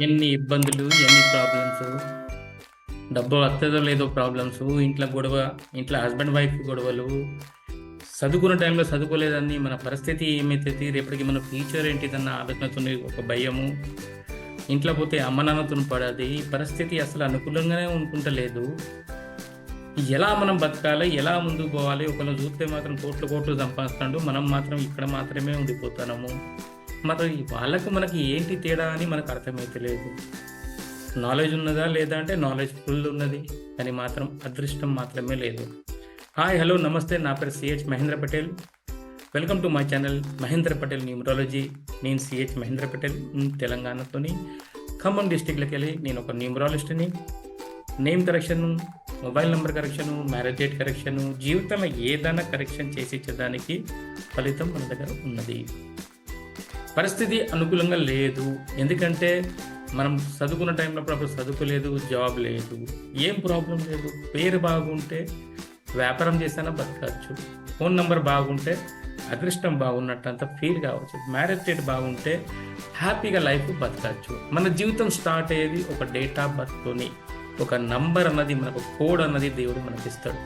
ఎన్ని ఇబ్బందులు, ఎన్ని ప్రాబ్లమ్స్, డబ్బు వస్తదో లేదో ప్రాబ్లమ్స్, ఇంట్లో గొడవ, ఇంట్లో హస్బెండ్ వైఫ్ గొడవలు, చదువుకున్న టైంలో చదువుకోలేదని మన పరిస్థితి ఏమైతుంది, రేపటికి మన ఫ్యూచర్ ఏంటిదన్న ఆలోచనతో ఒక భయము, ఇంట్లో పోతే అమ్మ నాన్నతో పడది, ఈ పరిస్థితి అసలు అనుకూలంగానే ఉంటుంటలేదు. ఎలా మనం బతకాలి, ఎలా ముందుకు పోవాలి, ఒకళ్ళు చూస్తే మాత్రం కోట్లు కోట్లు సంపాదిస్తాడు, మనం మాత్రం ఇక్కడ మాత్రమే ఉండిపోతున్నాము. మరి వాళ్ళకు మనకి ఏంటి తేడా అని మనకు అర్థమైతలేదు. నాలెడ్జ్ ఉన్నదా లేదా అంటే నాలెడ్జ్ ఫుల్ ఉన్నది, కానీ మాత్రం అదృష్టం మాత్రమే లేదు. హాయ్, హలో, నమస్తే. నా పేరు CH Mahendra Patel. Welcome to my channel Mahendra Patel numerology. నేను సిహెచ్ మహేంద్ర పటేల్, తెలంగాణతోని ఖమ్మం డిస్టిక్లోకి వెళ్ళి నేను ఒక న్యూమరాలజిస్ట్ని. Name correction, mobile number correction, marriage date correction, జీవితంలో ఏదైనా కరెక్షన్ చేసి ఇచ్చేదానికి ఫలితం మన దగ్గర ఉన్నది. పరిస్థితి అనుకూలంగా లేదు, ఎందుకంటే మనం చదువుకున్న టైంలో అప్పుడు చదువుకోలేదు, జాబ్ లేదు, ఏం ప్రాబ్లం లేదు. పేరు బాగుంటే వ్యాపారం చేసినా బతకచ్చు, ఫోన్ నెంబర్ బాగుంటే అదృష్టం బాగున్నట్టు అంత ఫీల్ కావచ్చు, మ్యారేజ్ డేట్ బాగుంటే హ్యాపీగా లైఫ్ బతకచ్చు. మన జీవితం స్టార్ట్ అయ్యేది ఒక డేట్ ఆఫ్ బర్త్తోని. ఒక నంబర్ అన్నది, మనకు కోడ్ అన్నది దేవుడు మనకి ఇస్తాడు.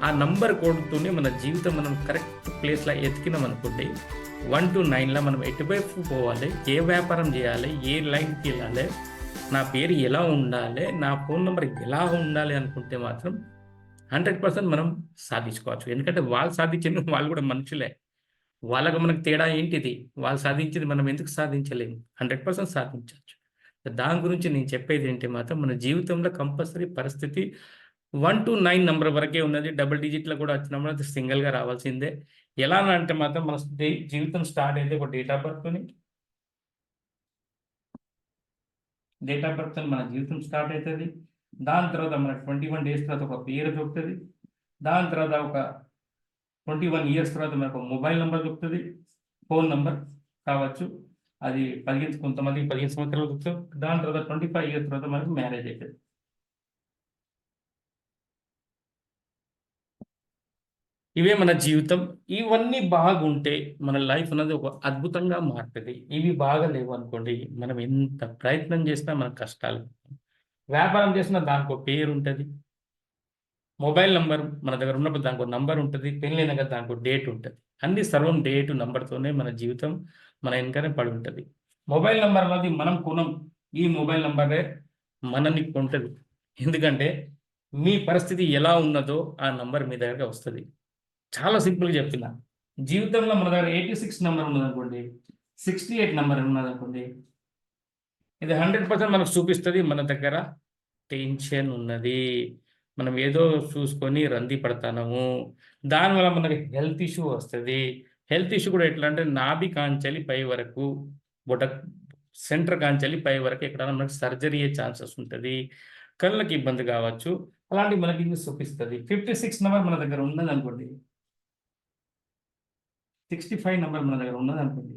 ఆ నంబర్ కోడ్తోనే మన జీవితం మనం కరెక్ట్ ప్లేస్లో ఎతికినాం అనుకోండి, 1 to 9లో మనం ఎటువైపు పోవాలి, ఏ వ్యాపారం చేయాలి, ఏ లైన్కి వెళ్ళాలి, నా పేరు ఎలా ఉండాలి, నా ఫోన్ నెంబర్ ఎలా ఉండాలి అనుకుంటే మాత్రం 100% మనం సాధించుకోవచ్చు. ఎందుకంటే వాళ్ళు సాధించింది, వాళ్ళు కూడా మనుషులే. వాళ్ళకు మనకు తేడా ఏంటిది? వాళ్ళు సాధించింది మనం ఎందుకు సాధించలేము? 100% సాధించవచ్చు. దాని గురించి నేను చెప్పేది ఏంటి మాత్రం, మన జీవితంలో కంపల్సరీ పరిస్థితి 1 to 9 నంబర్ వరకే ఉన్నది. డబుల్ డిజిట్లో కూడా వచ్చినప్పుడు అది సింగిల్గా రావాల్సిందే. ఎలా అంటే మాత్రం మన జీవితం స్టార్ట్ అయితే ఒక డేట్ ఆఫ్ బర్త్తోని, మన జీవితం స్టార్ట్ అవుతుంది. దాని తర్వాత మన 21 డేస్ తర్వాత ఒక పేరు దొరుకుతుంది. దాని తర్వాత ఒక 21 ఇయర్స్ తర్వాత మనకు మొబైల్ నెంబర్ దొరుకుతుంది, ఫోన్ నెంబర్ కావచ్చు. అది 15, కొంతమందికి 15 సంవత్సరాలు దొరుకుతుంది. దాని తర్వాత 25 ఇయర్స్ తర్వాత మనకు మ్యారేజ్ అవుతుంది. ఇవే మన జీవితం. ఇవన్నీ బాగుంటే మన లైఫ్ అనేది ఒక అద్భుతంగా మారుతుంది. ఇవి బాగలేవు అనుకోండి, మనం ఎంత ప్రయత్నం చేసినా మన కష్టాలు. వ్యాపారం చేసినా దానికో పేరు ఉంటుంది, మొబైల్ నంబర్ మన దగ్గర ఉన్నప్పుడు దానికో నంబర్ ఉంటుంది, పెళ్ళైనాక దానికో డేట్ ఉంటుంది. అన్ని సర్వం డేటు నంబర్తోనే మన జీవితం మన వెనకనే పడి ఉంటుంది. మొబైల్ నంబర్ అనేది మనం కొనం, ఈ మొబైల్ నంబరే మనని కొంటది. ఎందుకంటే మీ పరిస్థితి ఎలా ఉన్నదో ఆ నంబర్ మీ దగ్గరగా వస్తుంది. చాలా సింపుల్గా చెప్తున్నా. జీవితంలో మన దగ్గర 86 నెంబర్ ఉన్నదనుకోండి, 68 నెంబర్ ఉన్నదనుకోండి, ఇది 100% మనకు చూపిస్తుంది మన దగ్గర టెన్షన్ ఉన్నది, మనం ఏదో చూసుకొని రంది పడతాము, దానివల్ల మనకి హెల్త్ ఇష్యూ వస్తుంది. హెల్త్ ఇష్యూ కూడా ఎట్లా అంటే, నాభి కాంచెలి పై వరకు, బొట సెంటర్ కాంచెలి పై వరకు ఎక్కడైనా మనకి సర్జరీ అయ్యే ఛాన్సెస్ ఉంటుంది, కళ్ళకి ఇబ్బంది కావచ్చు. అలాంటి మనకి ఇది చూపిస్తుంది. 56 నెంబర్ మన దగ్గర ఉన్నది అనుకోండి, 65 నెంబర్ మన దగ్గర ఉన్నది అనుకోండి,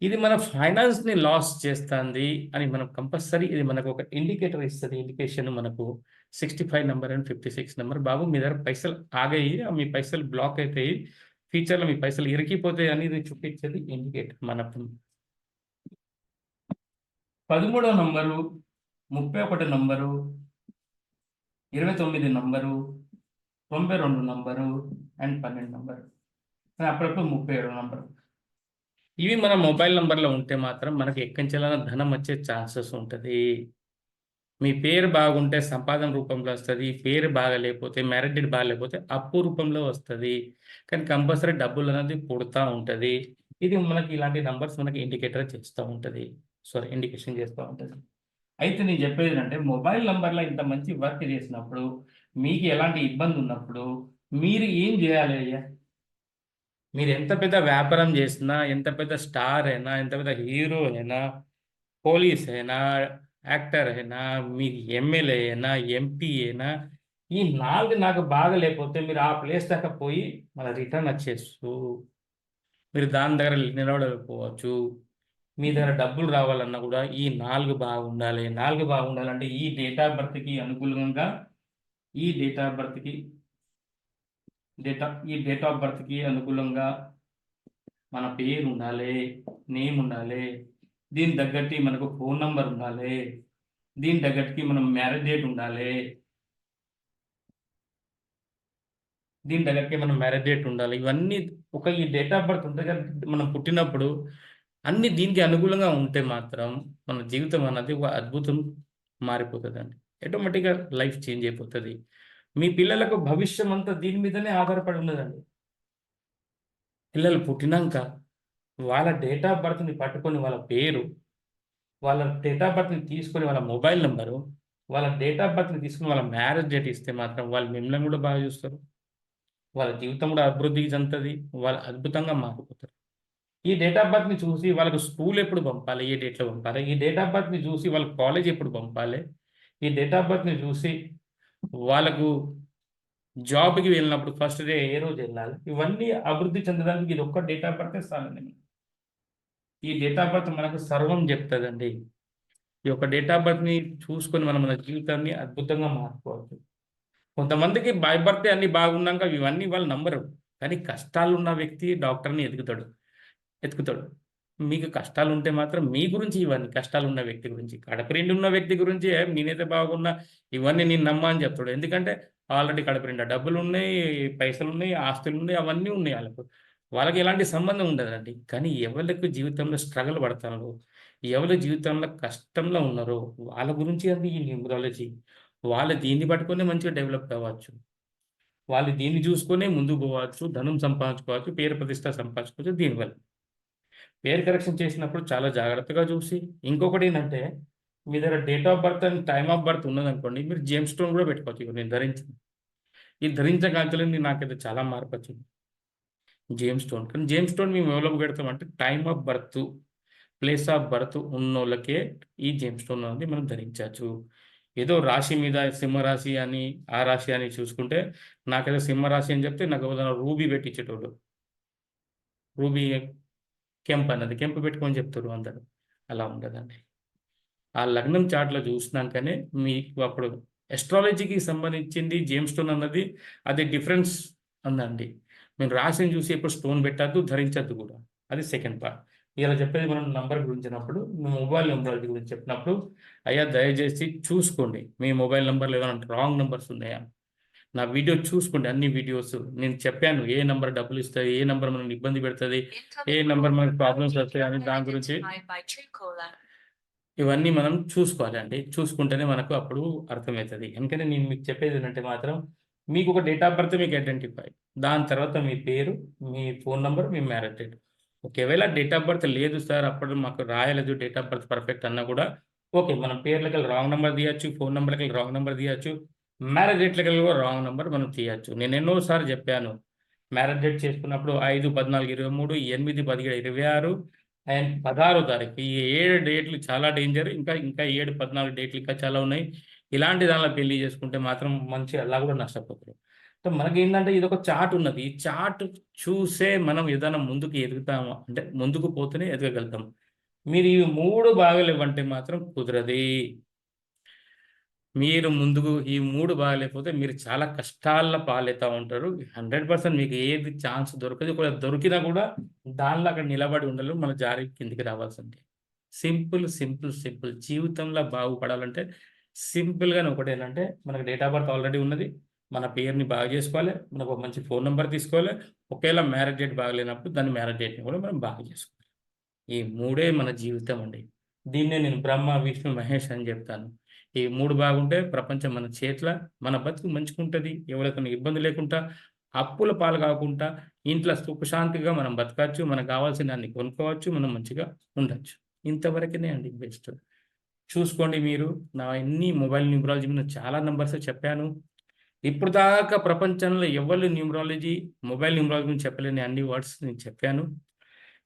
ఇది మన ఫైనాన్స్ని లాస్ చేస్తుంది అని మనం కంపల్సరీ, ఇది మనకు ఒక ఇండికేటర్ ఇస్తుంది. ఇండికేషన్ మనకు 65 నెంబర్ అండ్ 56 నెంబర్, బాబు మీ దగ్గర పైసలు ఆగాయి, మీ పైసలు బ్లాక్ అవుతాయి, ఫ్యూచర్లో మీ పైసలు ఇరికిపోతాయి అని ఇది చూపించేది ఇండికేటర్ మనకు. 13వ number, 31 number, 29 number, 92 number and 12 number, అప్పుడప్పుడు 37 నంబరు. ఇవి మన మొబైల్ నంబర్లో ఉంటే మాత్రం మనకి ఎక్కించాలన్న ధనం వచ్చే ఛాన్సెస్ ఉంటుంది. మీ పేరు బాగుంటే సంపాదన రూపంలో వస్తుంది, పేరు బాగలేకపోతే, మ్యారేజ్ డేట్ బాగలేకపోతే అప్పు రూపంలో వస్తుంది. కానీ కంపల్సరీ డబ్బులు అనేది పుడతా ఉంటుంది. ఇది మనకి ఇలాంటి నంబర్స్ మనకి ఇండికేటర్ చేస్తూ ఉంటుంది, ఇండికేషన్ చేస్తూ ఉంటుంది. అయితే నేను చెప్పేది అంటే, మొబైల్ నంబర్లో ఇంత మంచి వర్క్ చేసినప్పుడు, మీకు ఎలాంటి ఇబ్బంది ఉన్నప్పుడు మీరు ఏం చేయాలి అయ్యా? మీరు ఎంత పెద్ద వ్యాపారం చేసినా, ఎంత పెద్ద స్టార్ అయినా, ఎంత పెద్ద హీరో అయినా, పోలీస్ అయినా, యాక్టర్ అయినా, మీకు ఎమ్మెల్యే అయినా, ఎంపీ అయినా, ఈ 4 నాకు బాగా లేకపోతే మీరు ఆ ప్లేస్ దాకా పోయి మళ్ళీ రిటర్న్ వచ్చేస్తూ, మీరు దాని దగ్గర నిలబడకపోవచ్చు. మీ దగ్గర డబ్బులు రావాలన్నా కూడా ఈ 4 బాగుండాలి. 4 బాగుండాలంటే ఈ డేట్ ఆఫ్ బర్త్కి అనుకూలంగా, ఈ డేట్ ఆఫ్ బర్త్కి డేట్ ఆఫ్ బర్త్కి అనుకూలంగా మన పేరు ఉండాలి, నేమ్ ఉండాలి, దీనికి తగ్గట్టి మనకు ఫోన్ నంబర్ ఉండాలి, దీనికి తగ్గట్టుకి మనం మ్యారేజ్ డేట్ ఉండాలి, దీని తగ్గట్టుకి మనం మ్యారేజ్ డేట్ ఉండాలి. ఇవన్నీ ఒక ఈ డేట్ ఆఫ్ బర్త్ ఉంటుంది కదా, మనం పుట్టినప్పుడు అన్ని దీనికి అనుకూలంగా ఉంటే మాత్రం మన జీవితం అన్నది ఒక అద్భుతం మారిపోతుందండి. ఆటోమేటిక్గా లైఫ్ చేంజ్ అయిపోతుంది. మీ పిల్లలకు భవిష్యం అంతా దీని మీదనే ఆధారపడి ఉన్నదండి. పిల్లలు పుట్టినాక వాళ్ళ డేట్ ఆఫ్ బర్త్ని పట్టుకొని వాళ్ళ పేరు, వాళ్ళ డేట్ ఆఫ్ బర్త్ని తీసుకొని వాళ్ళ మొబైల్ నెంబరు, వాళ్ళ డేట్ ఆఫ్ బర్త్ని తీసుకొని వాళ్ళ మ్యారేజ్ డేట్ ఇస్తే మాత్రం వాళ్ళు మిమ్మల్ని కూడా బాగా చూస్తారు. వాళ్ళ జీవితం కూడా అభివృద్ధికి చెందుతుంది. వాళ్ళు అద్భుతంగా మారిపోతారు. ఈ డేట్ ఆఫ్ బర్త్ని చూసి వాళ్ళకు స్కూల్ ఎప్పుడు పంపాలి, ఏ డేట్లో పంపాలి, ఈ డేట్ ఆఫ్ బర్త్ని చూసి వాళ్ళకి కాలేజ్ ఎప్పుడు పంపాలి, ఈ డేట్ ఆఫ్ బర్త్ని చూసి వాళ్ళకు జాబ్కి వెళ్ళినప్పుడు ఫస్ట్ డే ఏ రోజు వెళ్ళాలి, ఇవన్నీ అభివృద్ధి చెందడానికి ఇది ఒక్క డేట్ ఆఫ్ బర్త్ చాలండి. ఈ డేట్ ఆఫ్ బర్త్ మనకు సర్వం చెప్తుందండి. ఈ యొక్క డేట్ ఆఫ్ బర్త్ని చూసుకొని మనం మన జీవితాన్ని అద్భుతంగా మార్చుకోవచ్చు. కొంతమందికి బై బర్త్డే అన్ని బాగున్నాక ఇవన్నీ వాళ్ళు నమ్మరు. కానీ కష్టాలు ఉన్న వ్యక్తి డాక్టర్ని ఎతుకుతాడు. మీకు కష్టాలు ఉంటే మాత్రం మీ గురించి ఇవన్నీ కష్టాలు ఉన్న వ్యక్తి గురించి, కడుపు నిండి ఉన్న వ్యక్తి గురించి నేనైతే బాగున్నా ఇవన్నీ నేను నమ్మా అని చెప్తాడు. ఎందుకంటే ఆల్రెడీ కడుపు నిండా డబ్బులు ఉన్నాయి, పైసలు ఉన్నాయి, ఆస్తులు ఉన్నాయి, అవన్నీ ఉన్నాయి వాళ్ళకు. వాళ్ళకి ఎలాంటి సంబంధం ఉండదండి. కానీ ఎవరికి జీవితంలో స్ట్రగుల్ పడతారో, ఎవరి జీవితంలో కష్టంలో ఉన్నారో వాళ్ళ గురించి అది ఈ న్యూమరాలజీ. వాళ్ళు దీన్ని పట్టుకొని మంచిగా డెవలప్ కావచ్చు. వాళ్ళు దీన్ని చూసుకునే ముందుకు పోవచ్చు, ధనం సంపాదించుకోవచ్చు, పేరు ప్రతిష్ట సంపాదించుకోవచ్చు దీనివల్ల. పేరు కరెక్షన్ చేసినప్పుడు చాలా జాగ్రత్తగా చూసి, ఇంకొకటి ఏంటంటే మీ దగ్గర date of birth and time of birth ఉన్నదనుకోండి, మీరు జేమ్స్ స్టోన్ కూడా పెట్టుకోవచ్చు. ఇప్పుడు నేను ధరించింది ఈ ధరించగలుగుతలేంది, నాకైతే చాలా మార్పు వచ్చింది జేమ్స్ స్టోన్. కానీ జేమ్స్ స్టోన్ మేము ఎవరికి పెడతామంటే time of birth, place of birth ఉన్నోళ్ళకే ఈ జేమ్స్ స్టోన్ అనేది మనం ధరించవచ్చు. ఏదో రాశి మీద సింహరాశి అని ఆ రాశి అని చూసుకుంటే, నాకైతే సింహరాశి అని చెప్తే నాకు ఏదైనా రూబీ పెట్టించేటోళ్ళు. రూబీ కెంప్ అన్నది కెంపు పెట్టుకొని చెప్తారు అందరు. అలా ఉండదండి. ఆ లగ్నం చార్ట్లో చూసినాకనే మీకు అప్పుడు ఎస్ట్రాలజీకి సంబంధించింది జేమ్స్ స్టోన్ అన్నది అది డిఫరెన్స్ ఉందండి. మేము రాశిని చూసి ఎప్పుడు స్టోన్ పెట్టద్దు, ధరించద్దు కూడా. అది సెకండ్ పార్ట్. ఇలా చెప్పేది మనం నంబర్ గురించినప్పుడు, మీ మొబైల్ నెంబర్ గురించి చెప్పినప్పుడు, అయ్యా దయచేసి చూసుకోండి మీ మొబైల్ నెంబర్లు ఏమైనా రాంగ్ నెంబర్స్ ఉన్నాయా. నా వీడియో చూసుకోండి, అన్ని వీడియోస్ నేను చెప్పాను. ఏ నెంబర్ డబ్బులు ఇస్తుంది, ఏ నెంబర్ మనల్ని ఇబ్బంది పెడుతుంది, ఏ నెంబర్ మనకి ప్రాబ్లమ్స్ వస్తాయి అని దాని గురించి ఇవన్నీ మనం చూసుకోవాలండి. చూసుకుంటేనే మనకు అప్పుడు అర్థమవుతుంది. ఎందుకంటే నేను మీకు చెప్పేది ఏంటంటే మాత్రం మీకు ఒక డేట్ ఆఫ్ బర్త్ మీకు ఐడెంటిఫై, దాని తర్వాత మీ పేరు, మీ ఫోన్ నెంబర్, మీ మ్యారేజ్ డేట్. ఒకవేళ డేట్ ఆఫ్ బర్త్ లేదు సార్ అప్పుడు మాకు రాయలేదు డేట్ ఆఫ్ బర్త్ పర్ఫెక్ట్ అన్నా కూడా ఓకే, మనం పేర్లకి రాంగ్ నెంబర్ తీయచ్చు, ఫోన్ నెంబర్కి రాంగ్ నెంబర్ తీయచ్చు, మ్యారేజ్ డేట్లకి కూడా రాంగ్ నెంబర్ మనం తీయచ్చు. నేను ఎన్నోసార్లు చెప్పాను, మ్యారేజ్ డేట్ చేసుకున్నప్పుడు 5/14/23, 8/17/26 అండ్ 16 తారీఖు, ఈ 7 డేట్లు చాలా డేంజర్. ఇంకా ఇంకా 7/14 డేట్లు ఇంకా చాలా ఉన్నాయి. ఇలాంటి దానిలో పెళ్లి చేసుకుంటే మాత్రం మంచి అలా కూడా నష్టపోతారు. అంటే మనకేంటంటే ఇది ఒక చార్ట్ ఉన్నది. ఈ చార్ట్ చూసే మనం ఏదైనా ముందుకు ఎదుగుతాము అంటే ముందుకు పోతేనే ఎదగలుగుతాం. మీరు ఈ 3 బాగలేవంటే మాత్రం కుదరది. మీరు ముందుకు ఈ 3 బాగాలేకపోతే మీరు చాలా కష్టాల పాలవుతా ఉంటారు. 100% మీకు ఏది ఛాన్స్ దొరకదు. ఒకవేళ దొరికినా కూడా దానిలో అక్కడ నిలబడి ఉండలేరు. మన జారి కిందికి రావాల్సిందే. Simple, simple, simple. జీవితంలో బాగుపడాలంటే సింపుల్‌గానే ఒకటేంటంటే మనకు డేట్ ఆఫ్ బర్త్ ఆల్రెడీ ఉన్నది. మన పేరుని బాగా చేసుకోవాలి. మనకు ఒక మంచి ఫోన్ నంబర్ తీసుకోవాలి. ఒకేళ మ్యారేజ్ డేట్ బాగలేనప్పుడు దాని మ్యారేజ్ డేట్‌ని కూడా మనం బాగా చేసుకోవాలి. ఈ 3 మన జీవితం అండి. దీన్నే నేను బ్రహ్మ, విష్ణు, మహేష్ అని చెప్తాను. ఈ 3 బాగుంటే ప్రపంచం మన చేతిలో, మన బతుకు మంచిగుంటది. ఎవరికైనా ఇబ్బంది లేకుండా, అప్పుల పాలు కాకుండా, ఇంట్లో సుఖశాంతిగా మనం బతకచ్చు. మనకు కావాల్సిన దాన్ని కొనుక్కోవచ్చు. మనం మంచిగా ఉండొచ్చు. ఇంతవరకునే అండి బెస్ట్. చూసుకోండి మీరు. నా ఎన్ని మొబైల్ న్యూమరాలజీ మీద చాలా నంబర్స్ చెప్పాను. ఇప్పుడు దాకా ప్రపంచంలో ఎవరు న్యూమరాలజీ, మొబైల్ న్యూమరాలజీ గురించి చెప్పలేని అన్ని వర్డ్స్ నేను చెప్పాను.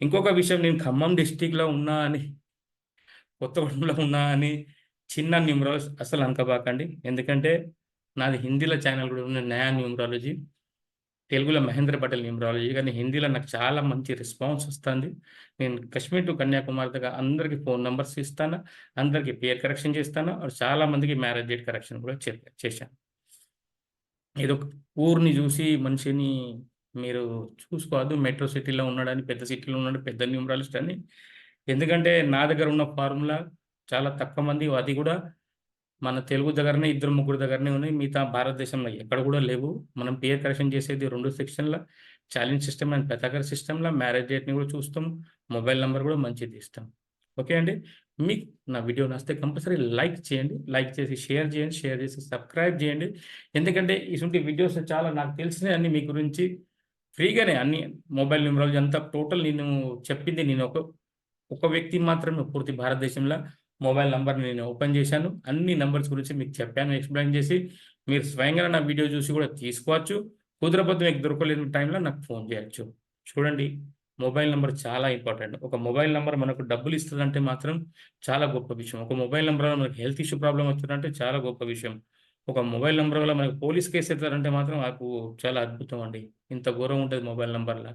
ఇంకొక విషయం, నేను ఖమ్మం డిస్ట్రిక్ట్‌లో ఉన్నా అని, కొత్తగూడెంలో ఉన్నా అని చిన్న న్యూమరాలజీ అసలు అనుకోబాకండి. ఎందుకంటే నాది హిందీలో ఛానల్ కూడా ఉంది, నయా న్యూమరాలజీ. తెలుగులో మహేంద్ర పటేల్ న్యూమరాలజీ. కానీ హిందీలో నాకు చాలా మంచి రెస్పాన్స్ వస్తుంది. నేను కాశ్మీర్ టు కన్యాకుమారి దాకా అందరికీ ఫోన్ నంబర్స్ ఇస్తాను, అందరికీ పేరు కరెక్షన్ చేస్తాను. చాలా మందికి మ్యారేజ్ డేట్ కరెక్షన్ కూడా చేశాను. ఏదో ఊరిని చూసి మనిషిని మీరు చూసుకోవద్దు. మెట్రో సిటీలో ఉన్నాడని, పెద్ద సిటీలో ఉన్నాడు పెద్ద న్యూమరాలజిస్ట్ అని ఎందుకంటే నా దగ్గర ఉన్న ఫార్ములా చాలా తక్కువ మంది, అది కూడా మన తెలుగు దగ్గరనే 2, 3 దగ్గరనే ఉన్నాయి. మిగతా భారతదేశంలో ఎక్కడ కూడా లేవు. మనం పేరు కరెక్షన్ చేసేది 2 సెక్షన్‌ల ఛాలెంజ్ సిస్టమ్ అండ్ పెతాకర్ సిస్టమ్‌ల మ్యారేజ్ డేట్‌ని కూడా చూస్తాం. మొబైల్ నంబర్ కూడా మంచిది ఇస్తాం. ఓకే అండి. మీకు నా వీడియో నచ్చితే కంపల్సరీ లైక్ చేయండి. లైక్ చేసి షేర్ చేయండి. షేర్ చేసి సబ్స్క్రైబ్ చేయండి. ఎందుకంటే ఇటువంటి వీడియోస్ చాలా నాకు తెలిసినయి అన్నీ మీ గురించి ఫ్రీగానే అన్నీ మొబైల్ న్యూమరాలజీ అంతా టోటల్ నేను చెప్పింది నేను ఒక వ్యక్తి మాత్రమే పూర్తి భారతదేశంలో మొబైల్ నంబర్‌ని నేను ఓపెన్ చేశాను. అన్ని నంబర్స్ గురించి మీకు చెప్పాను, ఎక్స్‌ప్లెయిన్ చేసి. మీరు స్వయంగా నా వీడియో చూసి కూడా తీసుకోవచ్చు. కుదరపోతే మీకు దొరకలేని టైంలో నాకు ఫోన్ చేయొచ్చు. చూడండి, మొబైల్ నంబర్ చాలా ఇంపార్టెంట్. ఒక మొబైల్ నంబర్ మనకు డబ్బులు ఇస్తదంటే మాత్రం చాలా గొప్ప విషయం. ఒక మొబైల్ నంబర్ వల్ల మనకు హెల్త్ ఇష్యూ ప్రాబ్లమ్ వచ్చిందంటే చాలా గొప్ప విషయం. ఒక మొబైల్ నంబర్ వల్ల మనకు పోలీస్ కేస్ ఎత్తారంటే మాత్రం నాకు చాలా అద్భుతం అండి. ఇంత ఘోరం ఉంటది మొబైల్ నంబర్‌ల.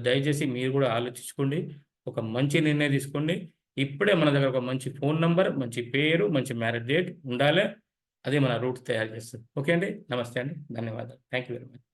దయచేసి మీరు కూడా ఆలోచించుకోండి. ఒక మంచి నిర్ణయం తీసుకోండి. ఇప్పుడే మన దగ్గర ఒక మంచి ఫోన్ నంబర్, మంచి పేరు, మంచి మ్యారేజ్ డేట్ ఉండాలే. అదే మన రూట్ తయారు చేస్తది. ఓకే అండి. నమస్తే అండి. ధన్యవాదాలు. Thank you very much.